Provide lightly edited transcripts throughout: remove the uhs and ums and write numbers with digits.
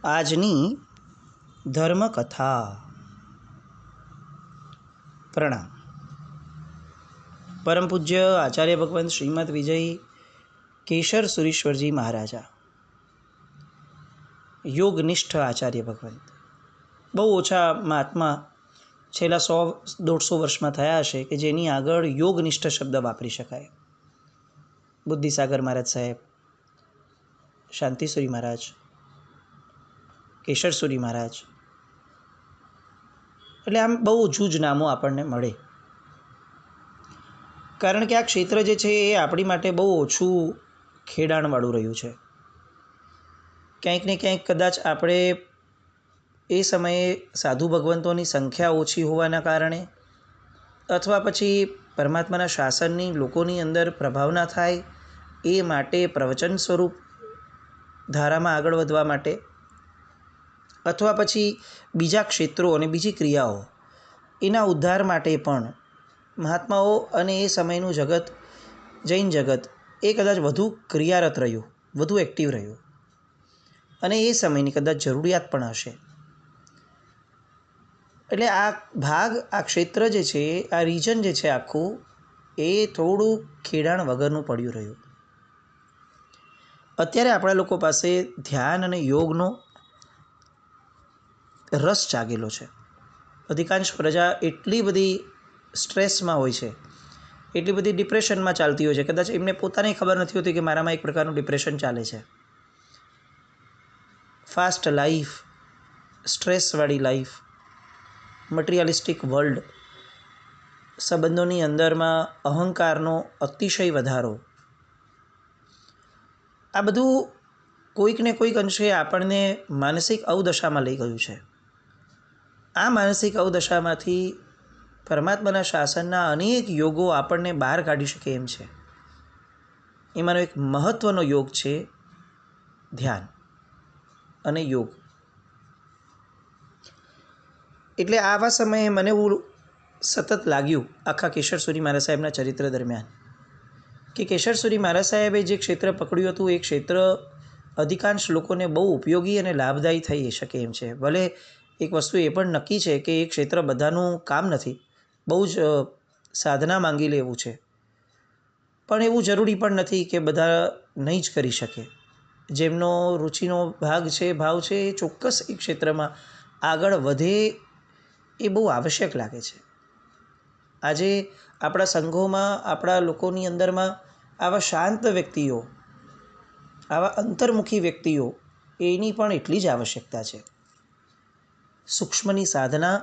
આજની ધર્મકથા. પ્રણામ. પરમ પૂજ્ય આચાર્ય ભગવંત શ્રીમદ વિજય કેશર સુરીશ્વરજી મહારાજા, યોગનિષ્ઠ આચાર્ય ભગવંત. બહુ ઓછા મહાત્મા છેલ્લા 100-150 વર્ષમાં થયા હશે કે જેની આગળ યોગનિષ્ઠ શબ્દ વાપરી શકાય. બુદ્ધિસાગર મહારાજ સાહેબ, શાંતિસુરી મહારાજ, કેશરસુરી મહારાજ, એટલે આમ બહુ જૂજ નામો આપણને મળે. કારણ કે આ ક્ષેત્ર જે છે એ આપણી માટે બહુ ઓછું ખેડાણવાળું રહ્યું છે. ક્યાંક ને ક્યાંક કદાચ આપણે એ સમયે સાધુ ભગવંતોની સંખ્યા ઓછી હોવાના કારણે, અથવા પછી પરમાત્માના શાસનની લોકોની અંદર પ્રભાવ ના થાય એ માટે પ્રવચન સ્વરૂપ ધારામાં આગળ વધવા માટે, અથવા પછી બીજા ક્ષેત્રો અને બીજી ક્રિયાઓ એના ઉદ્ધાર માટે પણ મહાત્માઓ અને એ સમયનું જગત, જૈન જગત એ કદાચ વધુ ક્રિયારત રહ્યું, વધુ એક્ટિવ રહ્યું, અને એ સમયની કદાચ જરૂરિયાત પણ હશે. એટલે આ ભાગ, આ ક્ષેત્ર જે છે, આ રિજન જે છે આખું, એ થોડું ખેડાણ વગરનું પડ્યું રહ્યું. અત્યારે આપણા લોકો પાસે ધ્યાન અને યોગનો રસ જાગેલો છે. અધિકાંશ પ્રજા એટલી બધી સ્ટ્રેસમાં હોય છે, એટલી બધી ડિપ્રેશનમાં ચાલતી હોય છે, કદાચ એમને પોતાને ખબર નથી હોતી કે મારામાં એક પ્રકારનું ડિપ્રેશન ચાલે છે. ફાસ્ટ લાઈફ, સ્ટ્રેસવાળી લાઈફ, મટીરિયાલિસ્ટિક વર્લ્ડ, સંબંધોની અંદરમાં અહંકારનો અતિશય વધારો, આ બધું કોઈક ને કોઈક અંશે આપણને માનસિક અવદશામાં લઈ ગયું છે. આ માનસિક અવદશામાંથી પરમાત્માના શાસનના અનેક યોગો આપણને બહાર કાઢી શકે એમ છે. એમાંનો એક મહત્ત્વનો યોગ છે ધ્યાન અને યોગ. એટલે આવા સમયે મને એવું સતત લાગ્યું આખા કેશરસુરી મહારાજ સાહેબના ચરિત્ર દરમિયાન કે કેશરસુરી મહારાજ સાહેબે જે ક્ષેત્ર પકડ્યું હતું એ ક્ષેત્ર અધિકાંશ લોકોને બહુ ઉપયોગી અને લાભદાયી થઈ શકે એમ છે. ભલે એક વસ્તુ એ પણ નક્કી છે કે એ ક્ષેત્ર બધાનું કામ નથી, બહુ જ સાધના માંગી લેવું છે, પણ એવું જરૂરી પણ નથી કે બધા નહીં જ કરી શકે. જેમનો રુચિનો ભાગ છે, ભાવ છે, એ ચોક્કસ એ ક્ષેત્રમાં આગળ વધે એ બહુ આવશ્યક લાગે છે. આજે આપણા સંઘોમાં, આપણા લોકોની અંદરમાં આવા શાંત વ્યક્તિઓ, આવા અંતર્મુખી વ્યક્તિઓ, એની પણ એટલી જ આવશ્યકતા છે. સૂક્ષ્મની સાધના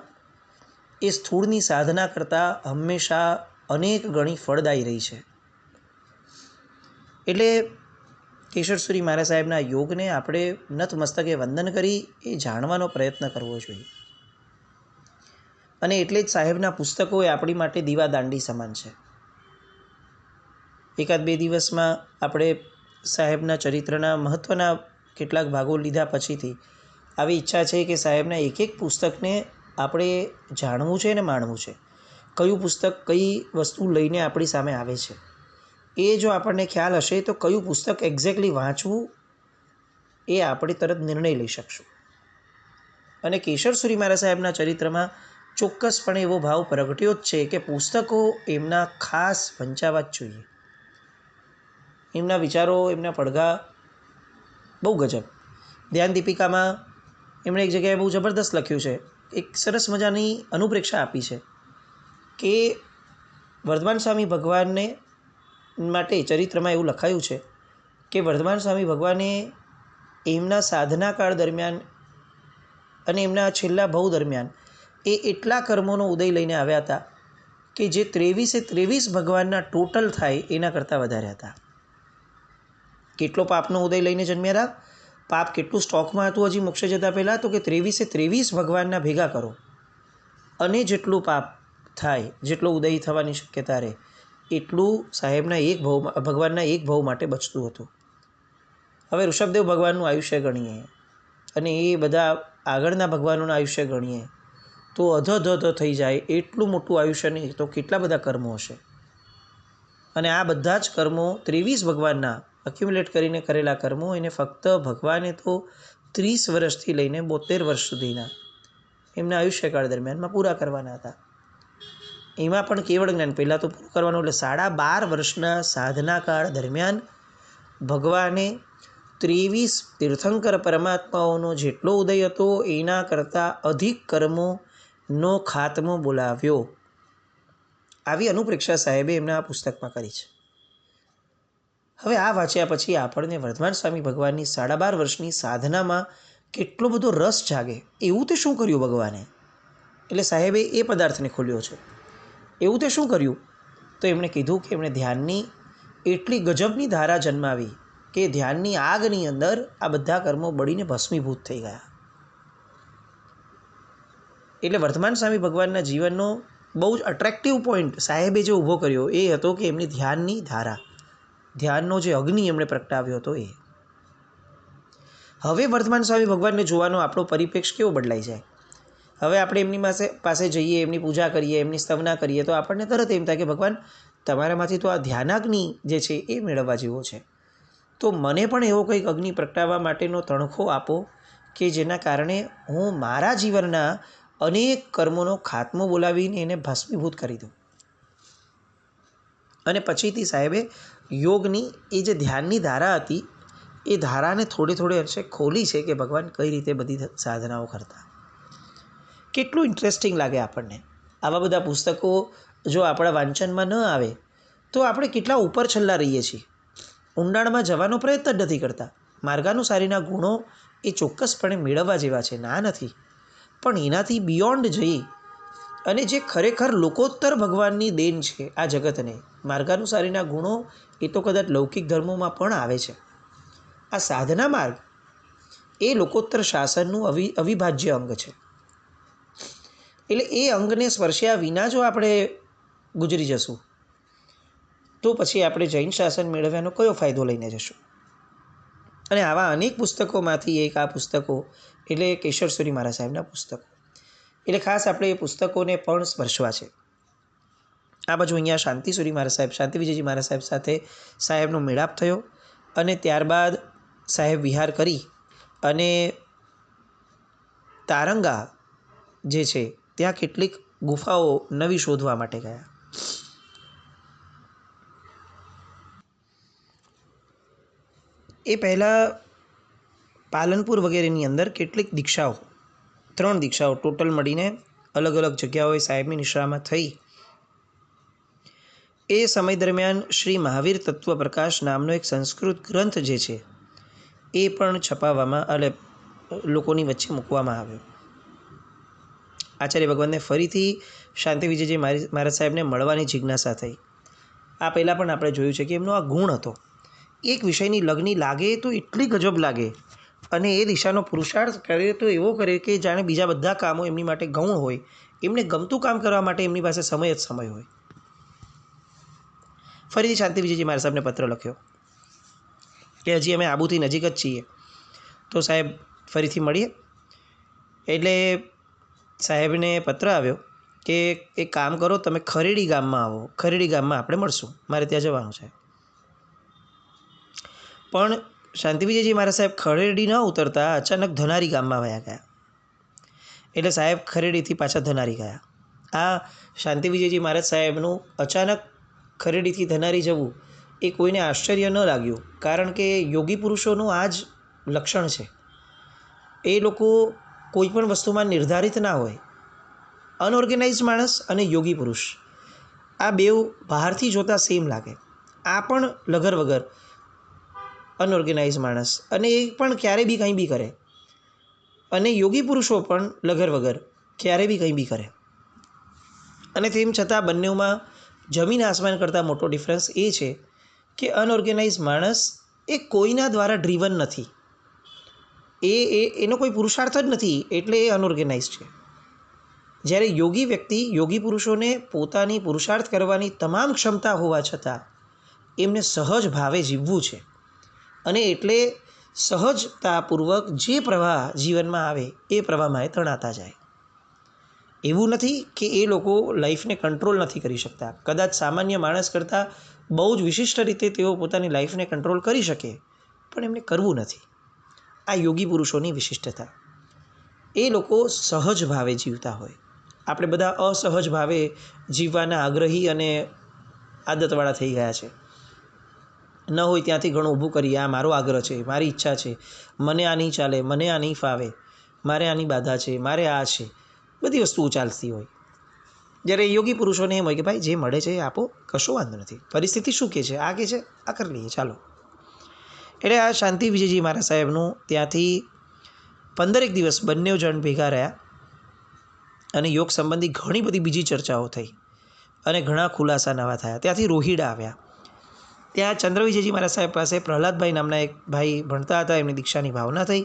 એ સ્થૂળની સાધના કરતાં હંમેશા અનેક ગણી ફળદાયી રહી છે. એટલે કેશરસુરી મહારાજ સાહેબના યોગને આપણે નતમસ્તકે વંદન કરી એ જાણવાનો પ્રયત્ન કરવો જોઈએ. અને એટલે જ સાહેબના પુસ્તકો એ આપણી માટે દીવાદાંડી સમાન છે. એકાદ બે દિવસમાં આપણે સાહેબના ચરિત્રના મહત્ત્વના કેટલાક ભાગો લીધા પછીથી આવી ઈચ્છા છે કે સાહેબના એક એક પુસ્તકને આપણે જાણવું છે અને માણવું છે. કયું પુસ્તક કઈ વસ્તુ લઈને આપણી સામે આવે છે એ જો આપણને ખ્યાલ હશે તો કયું પુસ્તક એક્ઝેક્ટલી વાંચવું એ આપણે તરત નિર્ણય લઈ શકશું. અને કેશરસુરી મહારાજ સાહેબના ચરિત્રમાં ચોક્કસપણે એવો ભાવ પ્રગટ્યો જ છે કે પુસ્તકો એમના ખાસ વંચાવા જ જોઈએ. એમના વિચારો, એમના પડઘા બહુ ગજબ. ધ્યાન દીપિકામાં એમણે એક જગ્યાએ બહુ જબરદસ્ત લખ્યું છે, એક સરસ મજાની અનુપ્રેક્ષા આપી છે કે વર્ધમાન સ્વામી ભગવાનને માટે ચરિત્રમાં એવું લખાયું છે કે વર્ધમાન સ્વામી ભગવાને એમના સાધના કાળ દરમિયાન અને એમના છેલ્લા ભવ દરમિયાન એ એટલા કર્મોનો ઉદય લઈને આવ્યા હતા કે જે 23 ભગવાનના ટોટલ થાય એના કરતાં વધારે હતા. કેટલો પાપનો ઉદય લઈને જન્મ્યા હતા, પાપ કેટલું સ્ટોકમાં હતું હજી મોક્ષે જતાં પહેલાં, તો કે 23 ભગવાનના ભેગા કરો અને જેટલું પાપ થાય, જેટલો ઉદય થવાની શક્યતા રહે, એટલું સાહેબના ભગવાનના એક ભવ માટે બચતું હતું. હવે ઋષભદેવ ભગવાનનું આયુષ્ય ગણીએ અને એ બધા આગળના ભગવાનોના આયુષ્ય ગણીએ તો અધધ થઈ જાય એટલું મોટું આયુષ્ય નહીં તો કેટલા બધા કર્મો હશે. અને આ બધા જ કર્મો 23 ભગવાનના અક્યુમ્યુલેટ કરીને કરેલા કર્મો એને ફક્ત ભગવાને તો 30 વર્ષથી લઈને 72 વર્ષ સુધીના એમના આયુષ્યકાળ દરમિયાનમાં પૂરા કરવાના હતા. એમાં પણ કેવળ જ્ઞાન પહેલાં તો પૂરું કરવાનું, એટલે 12.5 વર્ષના સાધના કાળ દરમિયાન ભગવાને 23 તીર્થંકર પરમાત્માઓનો જેટલો ઉદય હતો એના કરતાં અધિક કર્મોનો ખાત્મો બોલાવ્યો. આવી અનુપ્રેક્ષા સાહેબે એમના આ પુસ્તકમાં કરી છે. હવે આ વાંચ્યા પછી આપણને વર્ધમાન સ્વામી ભગવાનની 12.5 વર્ષની સાધનામાં કેટલો બધો રસ જાગે. એવું તે શું કર્યું ભગવાને? એટલે સાહેબે એ પદાર્થને ખોલ્યો છે. એવું તે શું કર્યું? તો એમણે કીધું કે એમણે ધ્યાનની એટલી ગજબની ધારા જન્માવી કે ધ્યાનની આગની અંદર આ બધા કર્મો બળીને ભસ્મીભૂત થઈ ગયા. એટલે વર્ધમાન સ્વામી ભગવાનના જીવનનો બહુ જ અટ્રેક્ટિવ પોઈન્ટ સાહેબે જે ઊભો કર્યો એ હતો કે એમની ધ્યાનની ધારા, ધ્યાનનો જે અગ્નિ એમણે પ્રગટાવ્યો હતો એ. હવે વર્ધમાન સ્વામી ભગવાનને જોવાનો આપણો પરિપ્રેક્ષ કેવો બદલાઈ જાય. હવે આપણે એમની પાસે જઈએ, એમની પૂજા કરીએ, એમની સ્તવના કરીએ તો આપણને તરત એમ થાય કે ભગવાન તમારામાંથી તો આ ધ્યાનાગ્નિ જે છે એ મેળવવા જેવો છે. તો મને પણ એવો કંઈક અગ્નિ પ્રગટાવવા માટેનો તણખો આપો કે જેના કારણે હું મારા જીવનના અનેક કર્મોનો ખાત્મો બોલાવીને એને ભસ્મીભૂત કરી દઉં. અને પછીથી સાહેબે યોગની એ જે ધ્યાનની ધારા હતી એ ધારાને થોડે અંશે ખોલી છે કે ભગવાન કઈ રીતે બધી સાધનાઓ કરતા. કેટલું ઇન્ટરેસ્ટિંગ લાગે આપણને. આવા બધા પુસ્તકો જો આપણા વાંચનમાં ન આવે તો આપણે કેટલા ઉપર છલ્લા રહીએ છીએ, ઊંડાણમાં જવાનો પ્રયત્ન જ નથી કરતા. માર્ગાનુસારીના ગુણો એ ચોક્કસપણે મેળવવા જેવા છે, ના નથી, પણ એનાથી બિયોન્ડ જઈ અને જે ખરેખર લોકોત્તર ભગવાનની દેન છે આ જગતને, માર્ગાનુસારીના ગુણો એ તો કદાચ લૌકિક ધર્મોમાં પણ આવે છે. આ સાધના માર્ગ એ લોકોત્તર શાસનનું અવિભાજ્ય અંગ છે. એટલે એ અંગને સ્પર્શ્યા વિના જો આપણે ગુજરી જશું તો પછી આપણે જૈન શાસન મેળવ્યાનો કયો ફાયદો લઈને જશું? અને આવા અનેક પુસ્તકોમાંથી એક આ પુસ્તકો એટલે કેશવસુરી મહારાજ સાહેબના પુસ્તકો. એટલે ખાસ આપણે એ પુસ્તકોને પણ સ્પર્શવા છે. આ બાજુ અહીંયા શાંતિસુરી મહારાજ સાહેબ, શાંતિવિજયજી મહારાજ સાહેબ સાથે સાહેબનો મેળાપ થયો અને ત્યારબાદ સાહેબ વિહાર કરી અને તારંગા જે છે ત્યાં કેટલીક ગુફાઓ નવી શોધવા માટે ગયા. એ પહેલાં પાલનપુર વગેરેની અંદર કેટલીક દીક્ષાઓ, 3 દીક્ષાઓ ટોટલ મળીને અલગ અલગ જગ્યાઓએ સાહેબની નિશ્રામાં થઈ. એ સમય દરમિયાન શ્રી મહાવીર તત્વ પ્રકાશ નામનો એક સંસ્કૃત ગ્રંથ જે છે એ પણ છપાવવામાં એટલે લોકોની વચ્ચે મૂકવામાં આવ્યો. આચાર્ય ભગવાનને ફરીથી શાંતિવિજયજી મહારાજ સાહેબને મળવાની જિજ્ઞાસા થઈ. આ પહેલાં પણ આપણે જોયું છે કે એમનો આ ગુણ હતો. એક વિષયની લગ્ની લાગે તો એટલી ગજબ લાગે અને એ દિશાનો પુરુષાર્થ કરે તો એવો કરે કે જાણે બીજા બધા કામો એમની માટે ગૌણ હોય, એમને ગમતું કામ કરવા માટે એમની પાસે સમય જ સમય હોય. ફરીથી શાંતિવિજયજી મહારાજ સાહેબને પત્ર લખ્યો કે હજી અમે આબુથી નજીક જ છીએ, તો સાહેબ ફરીથી મળીએ. એટલે સાહેબને પત્ર આવ્યો કે એક કામ કરો, તમે ખરેડી ગામમાં આવો, ખરેડી ગામમાં આપણે મળશું, મારે ત્યાં જવાનું છે. પણ શાંતિવિજયજી મહારાજ સાહેબ ખરેડી ન ઉતરતા અચાનક ધનારી ગામમાં વયા ગયા. એટલે સાહેબ ખરેડીથી પાછા ધનારી ગયા. આ શાંતિવિજયજી મહારાજ સાહેબનું અચાનક ખરેડીથી ધનારી જવું એ કોઈને આશ્ચર્ય ન લાગ્યું, કારણ કે યોગી પુરુષોનું આ જ લક્ષણ છે. એ લોકો કોઈ પણ વસ્તુમાં નિર્ધારિત ના હોય. અનઓર્ગેનાઇઝ માણસ અને યોગી પુરુષ આ બેઉ બહારથી જોતાં સેમ લાગે. આ પણ લગર વગર અનઓર્ગેનાઇઝ માણસ, અને એ પણ ક્યારે બી કંઈ બી કરે, અને યોગી પુરુષો પણ લગર વગર ક્યારે બી કંઈ બી કરે. અને તેમ છતાં બંનેમાં જમીન આસમાન કરતાં મોટો ડિફરન્સ એ છે કે અનઓર્ગેનાઇઝ માણસ એ કોઈના દ્વારા ડ્રીવન નથી, એનો કોઈ પુરુષાર્થ જ નથી, એટલે એ અનઓર્ગેનાઇઝ છે. જ્યારે યોગી વ્યક્તિ, યોગી પુરુષોને પોતાની પુરુષાર્થ કરવાની તમામ ક્ષમતા હોવા છતાં એમને સહજ ભાવે જીવવું છે, અને એટલે સહજતાપૂર્વક જે પ્રવાહ જીવનમાં આવે એ પ્રવાહમાં એ તણાતા જાય. એવું નથી કે એ લોકો લાઈફને કંટ્રોલ નથી કરી શકતા. કદાચ સામાન્ય માણસ કરતાં બહુ જ વિશિષ્ટ રીતે તેઓ પોતાની લાઈફને કંટ્રોલ કરી શકે, પણ એમને કરવું નથી. આ યોગી પુરુષોની વિશિષ્ટતા. એ લોકો સહજ ભાવે જીવતા હોય. આપણે બધા અસહજ ભાવે જીવવાના આગ્રહી અને આદતવાળા થઈ ગયા છે. ન હોય ત્યાંથી ઘણું ઊભું કરીએ, આ મારો આગ્રહ છે, મારી ઈચ્છા છે, મને આ નહીં ચાલે, મને આ નહીં ફાવે, મારે આની બાધા છે, મારે આ છે, બધી વસ્તુઓ ચાલતી હોય. જ્યારે યોગી પુરુષોને એમ હોય કે ભાઈ જે મળે છે એ આપો, કશો વાંધો નથી, પરિસ્થિતિ શું કહે છે, આ કહે છે, આ કરી લઈએ, ચાલો. એટલે આ શાંતિ વિજયજી મહારાજ સાહેબનું ત્યાંથી 15 દિવસ બંને જણ ભેગા રહ્યા અને યોગ સંબંધી ઘણી બધી બીજી ચર્ચાઓ થઈ અને ઘણા ખુલાસા નવા થયા. ત્યાંથી રોહિડા આવ્યા. ત્યાં ચંદ્રવિજયજી મહારાજ સાહેબ પાસે પ્રહલાદભાઈ નામના એક ભાઈ ભણતા હતા. એમની દીક્ષાની ભાવના થઈ,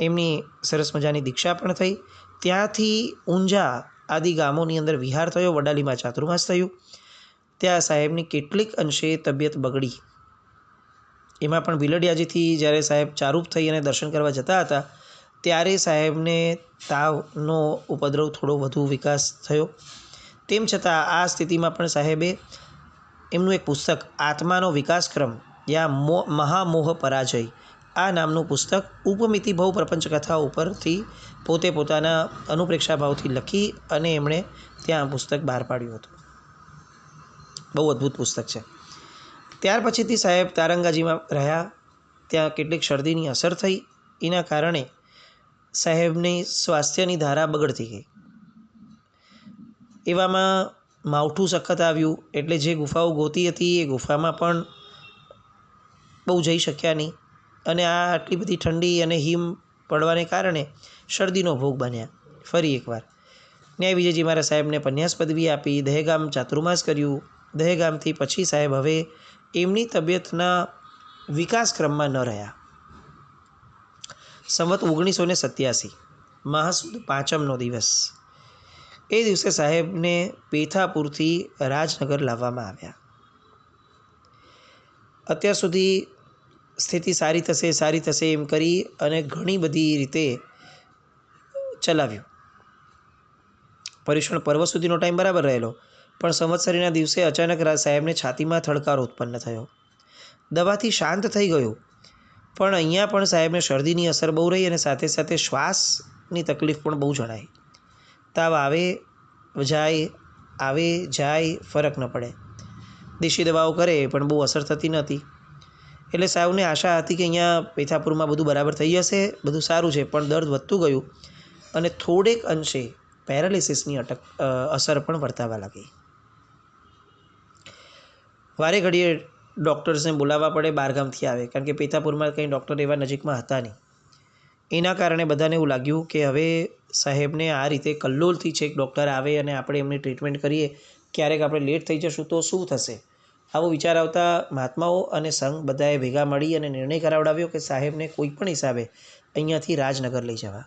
એમની સરસ મજાની દીક્ષા પણ થઈ. ત્યાંથી ઊંઝા આદિ ગામોની અંદર વિહાર થયો, વડાલીમાં ચાતુર્માસ થયું. ત્યાં સાહેબની કેટલીક અંશે તબિયત બગડી. એમાં પણ ભીલડિયાજીથી જ્યારે સાહેબ ચારૂપ થઈ અને દર્શન કરવા જતા હતા ત્યારે સાહેબને તાવનો ઉપદ્રવ થોડો વધુ વિકાસ થયો. તેમ છતાં આ સ્થિતિમાં પણ સાહેબે એમનું એક પુસ્તક આત્માનો વિકાસક્રમ યા મહામોહ પરાજય આ નામનું પુસ્તક ઉપમિતિ ભવ પ્રપંચ કથા ઉપરથી પોતે પોતાના અનુપ્રેક્ષા ભાવથી લખી અને એમણે ત્યાં પુસ્તક બહાર પાડ્યું હતું. બહુ અદ્ભુત પુસ્તક છે. ત્યાર પછીથી સાહેબ તારંગાજીમાં રહ્યા. ત્યાં કેટલીક શરદીની અસર થઈ. એના કારણે સાહેબની સ્વાસ્થ્યની ધારા બગડતી ગઈ. એવામાં માવઠું સખત આવ્યું એટલે જે ગુફાઓ ગોતી હતી એ ગુફામાં પણ બહુ જઈ શક્યા નહીં અને આ આટલી બધી ઠંડી અને હિમ પડવાને કારણે શરદીનો ભોગ બન્યા. ફરી એકવાર ન્યાય વિજયજી મારા સાહેબને પન્યાસ પદવી આપી, દહેગામ ચાતુર્માસ કર્યું. દહેગામથી પછી સાહેબ હવે એમની તબિયતના વિકાસક્રમમાં ન રહ્યા. સંવત 1987 મહાસુદ 5મનો દિવસ, એ દિવસે સાહેબને પેથાપુરથી રાજનગર લાવવામાં આવ્યા. અત્યાર સુધી સ્થિતિ સારી થશે એમ કરી અને ઘણી બધી રીતે ચલાવ્યું. પર્યુષણ પર્વ સુધીનો ટાઈમ બરાબર રહેલો, પણ સંવત્સરીના દિવસે અચાનક સાહેબને છાતીમાં થડકારો ઉત્પન્ન થયો. દવાથી શાંત થઈ ગયું, પણ અહીંયા પણ સાહેબને શરદીની અસર બહુ રહી અને સાથે સાથે શ્વાસની તકલીફ પણ બહુ જણાઈ. તાવ આવે જાય, ફરક ન પડે. દેશી દવાઓ કરે પણ બહુ અસર થતી નહોતી. એટલે સાહેબને આશા હતી કે અહીંયા પેથાપુરમાં બધું બરાબર થઈ જશે, બધું સારું છે, પણ દર્દ વધતું ગયું અને થોડેક અંશે પેરાલિસિસની અસર પણ વર્તાવા લાગી. વારે ઘડીએ ડૉક્ટર્સને બોલાવવા પડે, બહારગામથી આવે, કારણ કે પેથાપુરમાં કંઈ ડૉક્ટર એવા નજીકમાં હતા નહીં. એના કારણે બધાને એવું લાગ્યું કે હવે સાહેબને આ રીતે કલ્લોલથી છેક ડૉક્ટર આવે અને આપણે એમની ટ્રીટમેન્ટ કરીએ, ક્યારેક આપણે લેટ થઈ જશું તો શું થશે. આવો વિચાર આવતા મહાત્માઓ અને સંઘ બધાએ ભેગા મળી અને નિર્ણય કરાવડાવ્યો કે સાહેબને કોઈ પણ હિસાબે અહીંયાથી રાજનગર લઈ જવા,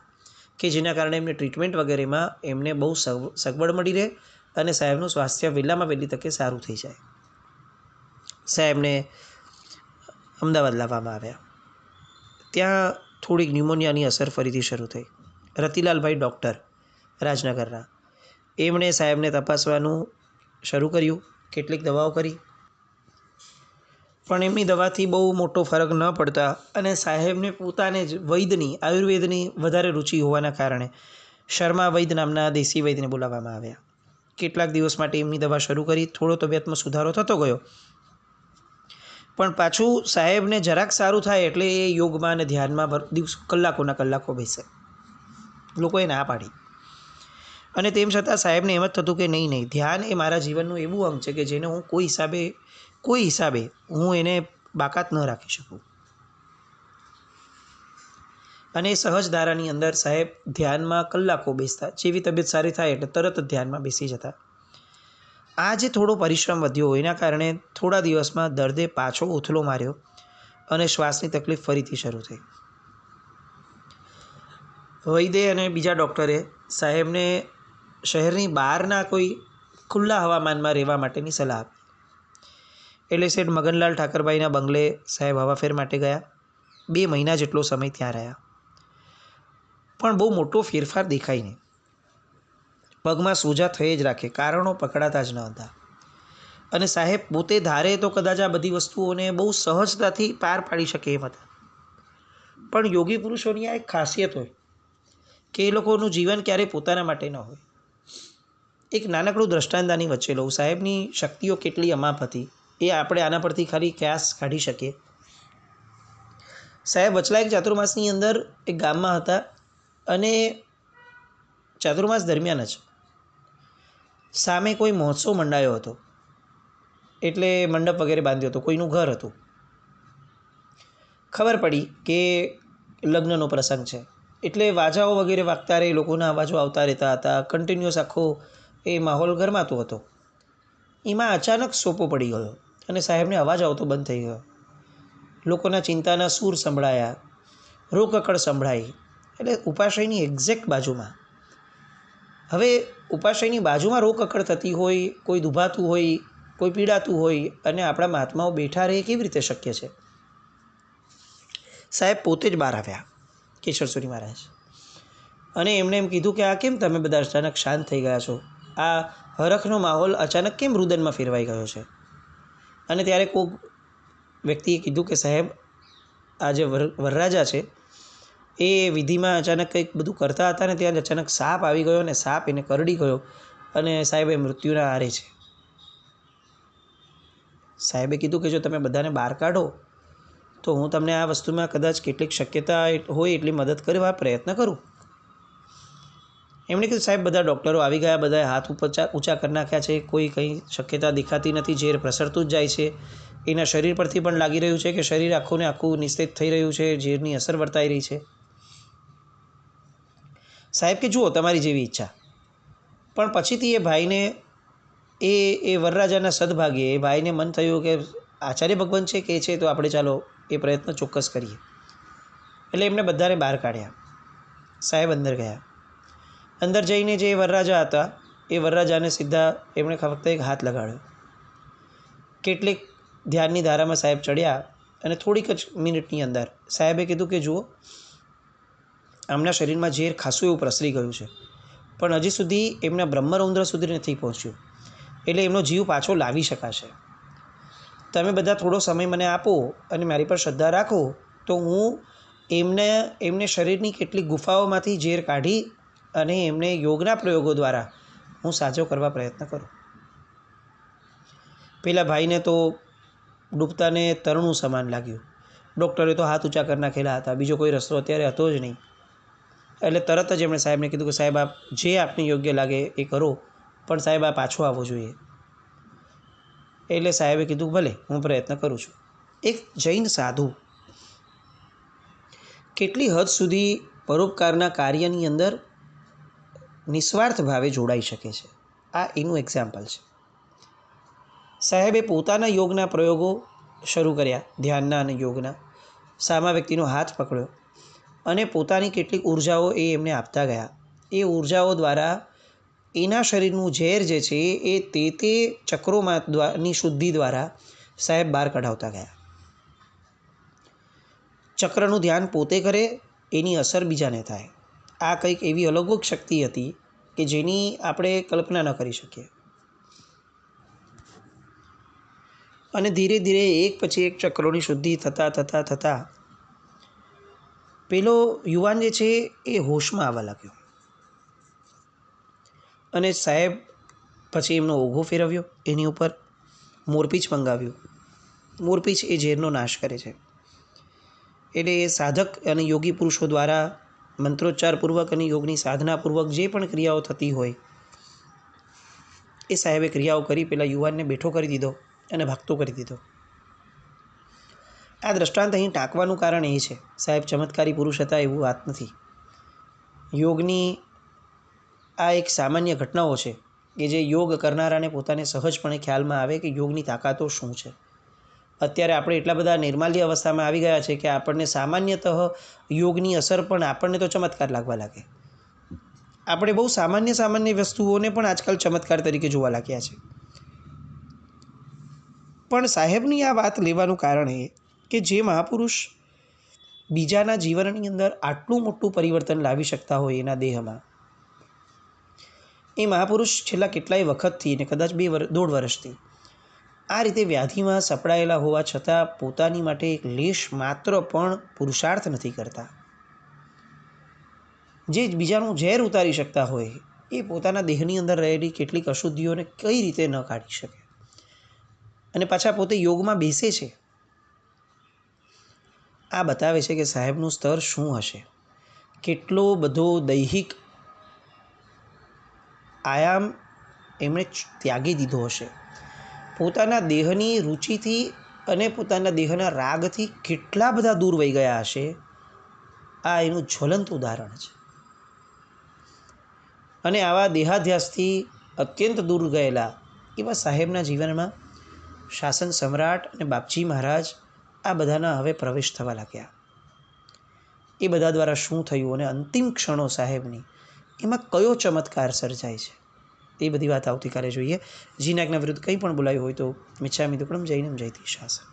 કે જેના કારણે એમની ટ્રીટમેન્ટ વગેરેમાં એમને બહુ સગવડ મળી રહે અને સાહેબનું સ્વાસ્થ્ય વહેલામાં વહેલી તકે સારું થઈ જાય. સાહેબને અમદાવાદ લાવવામાં આવ્યા. ત્યાં થોડીક ન્યુમોનિયાની અસર ફરીથી શરૂ થઈ. રતિલાલભાઈ ડૉક્ટર રાજનગરના, એમણે સાહેબને તપાસવાનું શરૂ કર્યું, કેટલીક દવાઓ કરી, પણ એમની દવાથી બહુ મોટો ફરક ન પડતા અને સાહેબને પોતાને જ વૈદ્યની, આયુર્વેદની વધારે રુચિ હોવાના કારણે શર્મા વૈદ્ય નામના દેશી વૈદ્યને બોલાવવામાં આવ્યા. કેટલાક દિવસ માટે એમની દવા શરૂ કરી. થોડો તબિયતમાં સુધારો થતો ગયો, પણ પાછું સાહેબને જરાક સારું થાય એટલે એ યોગમાં અને ધ્યાનમાં કલાકો બેસે. લોકોએ ના પાડી અને તેમ છતાં સાહેબને એમ જ થતું કે નહીં, ધ્યાન એ મારા જીવનનું એવું અંગ છે કે જેને હું કોઈ હિસાબે હું એને બાકાત ન રાખી શકું. અને એ સહજ ધારાની અંદર સાહેબ ધ્યાનમાં કલાકો બેસતા. જેવી તબિયત સારી થાય એટલે તરત જ ધ્યાનમાં બેસી જતા. આ જે થોડો પરિશ્રમ વધ્યો એના કારણે થોડા દિવસમાં દર્દે પાછો ઉથલો માર્યો અને શ્વાસની તકલીફ ફરીથી શરૂ થઈ. વૈદ્ય અને બીજા ડૉક્ટરે સાહેબને શહેરની બહારના કોઈ ખુલ્લા હવામાનમાં રહેવા માટેની સલાહ આપી. એટલે શેઠ મગનલાલ ઠાકરભાઈના બંગલે સાહેબ હવાફેર માટે ગયા. 2 મહિના જેટલો સમય ત્યાં રહ્યા, પણ બહુ મોટો ફેરફાર દેખાય નહીં. પગમાં સોજા થઈ જ રાખે, કારણો પકડાતા જ ન હતા. અને સાહેબ પોતે ધારે તો કદાચ આ બધી વસ્તુઓને બહુ સહજતાથી પાર પાડી શકે એમ હતા, પણ યોગી પુરુષોની આ એક ખાસિયત હોય કે એ લોકોનું જીવન ક્યારેય પોતાના માટે ન હોય. એક નાનકડું દ્રષ્ટાંત આની વચ્ચે લઉં. સાહેબની શક્તિઓ કેટલી અમાપ હતી એ આપણે આના પરથી ખાલી ક્યાસ કાઢી શકીએ. સાહેબ વચલા એક ચાતુર્માસની અંદર એક ગામમાં હતા અને ચાતુર્માસ દરમિયાન જ સામે કોઈ મહોત્સવ મંડાયો હતો. એટલે મંડપ વગેરે બાંધ્યો હતો, કોઈનું ઘર હતું. ખબર પડી કે લગ્નનો પ્રસંગ છે એટલે વાજાઓ વગેરે વાગતા રહે, લોકોના અવાજો આવતા રહેતા હતા. કન્ટિન્યુઅસ આખો એ માહોલ ગરમાતો હતો. એમાં અચાનક સોપો પડી ગયો અને સાહેબને અવાજ આવતો બંધ થઈ ગયો. લોકોના ચિંતાના સૂર સંભળાયા, રોકકળ સંભળાઈ. એટલે ઉપાશ્રયની એક્ઝેક્ટ બાજુમાં, હવે ઉપાશ્રયની બાજુમાં રોકકળ થતી હોય, કોઈ દુભાતું હોય, કોઈ પીડાતું હોય અને આપણા મહાત્માઓ બેઠા રહે, કેવી રીતે શક્ય છે? સાહેબ પોતે જ બહાર આવ્યા, કેશવસુરી મહારાજ, અને એમણે એમ કીધું કે આ કેમ તમે બધા અચાનક શાંત થઈ ગયા છો? આ હરખનો માહોલ અચાનક કેમ રુદનમાં ફેરવાઈ ગયો છે? અને ત્યારે કોઈક વ્યક્તિએ કીધું કે સાહેબ, આ જે વરરાજા છે એ વિધિમાં અચાનક કંઈક બધું કરતા હતા ને ત્યાં અચાનક સાપ આવી ગયો અને સાપ એને કરડી ગયો અને સાહેબ એ મૃત્યુના આરે છે. સાહેબે કીધું કે જો તમે બધાને બહાર કાઢો તો હું તમને આ વસ્તુમાં કદાચ કેટલીક શક્યતા હોય એટલી મદદ કરવા પ્રયત્ન કરું. એમણે કીધું સાહેબ બધા ડૉક્ટરો આવી ગયા, બધાએ હાથ ઊંચા કરી નાખ્યા છે, કોઈ કંઈ શક્યતા દેખાતી નથી, ઝેર પ્રસરતું જ જાય છે. એના શરીર પરથી પણ લાગી રહ્યું છે કે શરીર આખું ને આખું નિસ્તેજ થઈ રહ્યું છે, ઝેરની અસર વર્તાઈ રહી છે. સાહેબ કે જુઓ તમારી જેવી ઈચ્છા. પણ પછીથી એ ભાઈને એ વરરાજાના સદભાગ્યે એ ભાઈને મન થયું કે આચાર્ય ભગવાન છે કે છે તો આપણે ચાલો એ પ્રયત્ન ચોક્કસ કરીએ. એટલે એમને બધાને બહાર કાઢ્યા. સાહેબ અંદર ગયા. અંદર જઈને જે વરરાજા હતા એ વરરાજાને સીધા એમણે ફક્ત એક હાથ લગાડ્યો. કેટલીક ધ્યાનની ધારામાં સાહેબ ચડ્યા અને થોડીક જ મિનિટની અંદર સાહેબે કીધું કે જુઓ, આમના શરીરમાં ઝેર ખાસું એવું પ્રસરી ગયું છે પણ હજી સુધી એમના બ્રહ્મરૌદ્ર સુધી નથી પહોંચ્યું, એટલે એમનો જીવ પાછો લાવી શકાશે. તમે બધા થોડો સમય મને આપો અને મારી પર શ્રદ્ધા રાખો તો હું એમને શરીરની કેટલીક ગુફાઓમાંથી ઝેર કાઢી અને એમને યોગના પ્રયોગો દ્વારા હું સાજો કરવા પ્રયત્ન કરું. પેલા ભાઈને તો ડૂબતાને તરણું સમાન લાગ્યું. ડૉક્ટરે તો હાથ ઊંચા કરી નાખેલા હતા, બીજો કોઈ રસ્તો અત્યારે હતો જ નહીં. એટલે તરત જ એમણે સાહેબને કીધું કે સાહેબ આપ જે આપને યોગ્ય લાગે એ કરો, પણ સાહેબ આ પાછો આવવો જોઈએ. એટલે સાહેબે કીધું ભલે, હું પ્રયત્ન કરું છું. એક જૈન સાધુ કેટલી હદ સુધી પરોપકારના કાર્યની અંદર નિસ્વાર્થ ભાવે જોડાઈ શકે છે, આ એનું એક્ઝામ્પલ છે. સાહેબે પોતાના યોગના પ્રયોગો શરૂ કર્યા, ધ્યાનના અને યોગના. સામા વ્યક્તિનો હાથ પકડ્યો અને પોતાની કેટલીક ઉર્જાઓ એ એમને આપતા ગયા. એ ઉર્જાઓ દ્વારા એના શરીરનું ઝેર જે છે એ તે ચક્રોની શુદ્ધિ દ્વારા સાહેબ બહાર કઢાવતા ગયા. ચક્રનું ધ્યાન પોતે કરે, એની અસર બીજાને થાય. આ કંઈક એવી અલૌકિક શક્તિ હતી કે જેની આપણે કલ્પના ન કરી શકીએ. અને ધીરે ધીરે એક પછી એક ચક્રોની શુદ્ધિ થતાં પેલો યુવાન જે છે એ હોશમાં આવવા લાગ્યો. અને સાહેબ પછી એમનો ઓઘો ફેરવ્યો, એની ઉપર મોરપીંછ મંગાવ્યું. મોરપીંછ એ ઝેરનો નાશ કરે છે. એટલે એ સાધક અને યોગી પુરુષો દ્વારા મંત્રોચ્ચારપૂર્વક અને યોગની સાધનાપૂર્વક જે પણ ક્રિયાઓ થતી હોય એ સાહેબે ક્રિયાઓ કરી પેલા યુવાનને બેઠો કરી દીધો અને ભાગતો કરી દીધો. આ દ્રષ્ટાંત અહીં ટાંકવાનું કારણ એ છે, સાહેબ ચમત્કારી પુરુષ હતા એવું વાત નથી. યોગની આ એક સામાન્ય ઘટનાઓ છે કે જે યોગ કરનારાને પોતાને સહજપણે ખ્યાલમાં આવે કે યોગની તાકાતો શું છે. અત્યારે આપણે એટલા બધા નિર્માલ્ય અવસ્થામાં આવી ગયા છે કે આપણને સામાન્યતઃ યોગની અસર પણ આપણને તો ચમત્કાર લાગવા લાગે. આપણે બહુ સામાન્ય વસ્તુઓને પણ આજકાલ ચમત્કાર તરીકે જોવા લાગ્યા છે. પણ સાહેબની આ વાત લેવાનું કારણ એ કે જે મહાપુરુષ બીજાના જીવનની અંદર આટલું મોટું પરિવર્તન લાવી શકતા હોય એના દેહમાં, એ મહાપુરુષ છેલ્લા કેટલાય વખતથી ને કદાચ 2.5 વર્ષથી આ રીતે વ્યાધિમાં સપડાયેલા હોવા છતાં પોતાની માટે એક લેશ માત્ર પણ પુરુષાર્થ નથી કરતા. જે બીજાનું ઝેર ઉતારી શકતા હોય એ પોતાના દેહની અંદર રહેલી કેટલીક અશુદ્ધિઓને કઈ રીતે ન કાઢી શકે, અને પાછા પોતે યોગમાં બેસે છે. આ બતાવે છે કે સાહેબનું સ્તર શું હશે, કેટલો બધો દૈહિક આયામ એમણે ત્યાગી દીધો હશે. પોતાના દેહની રુચિથી અને પોતાના દેહના રાગથી કેટલા બધા દૂર વહી ગયા હશે. આ એનું જ્વલંત ઉદાહરણ છે. અને આવા દેહાધ્યાસથી અત્યંત દૂર ગયેલા એવા સાહેબના જીવનમાં શાસન સમ્રાટ અને બાપજી મહારાજ આ બધાના હવે પ્રવેશ થવા લાગ્યા. એ બધા દ્વારા શું થયું અને અંતિમ ક્ષણો સાહેબની એમાં કયો ચમત્કાર સર્જાય છે, એ બધી વાત આવતીકાલે જોઈએ. જીનાગના વિરુદ્ધ કંઈ પણ બોલાયું હોય તો મિચ્છામિ દુક્કડમ જૈનમ જયતિ શાસન.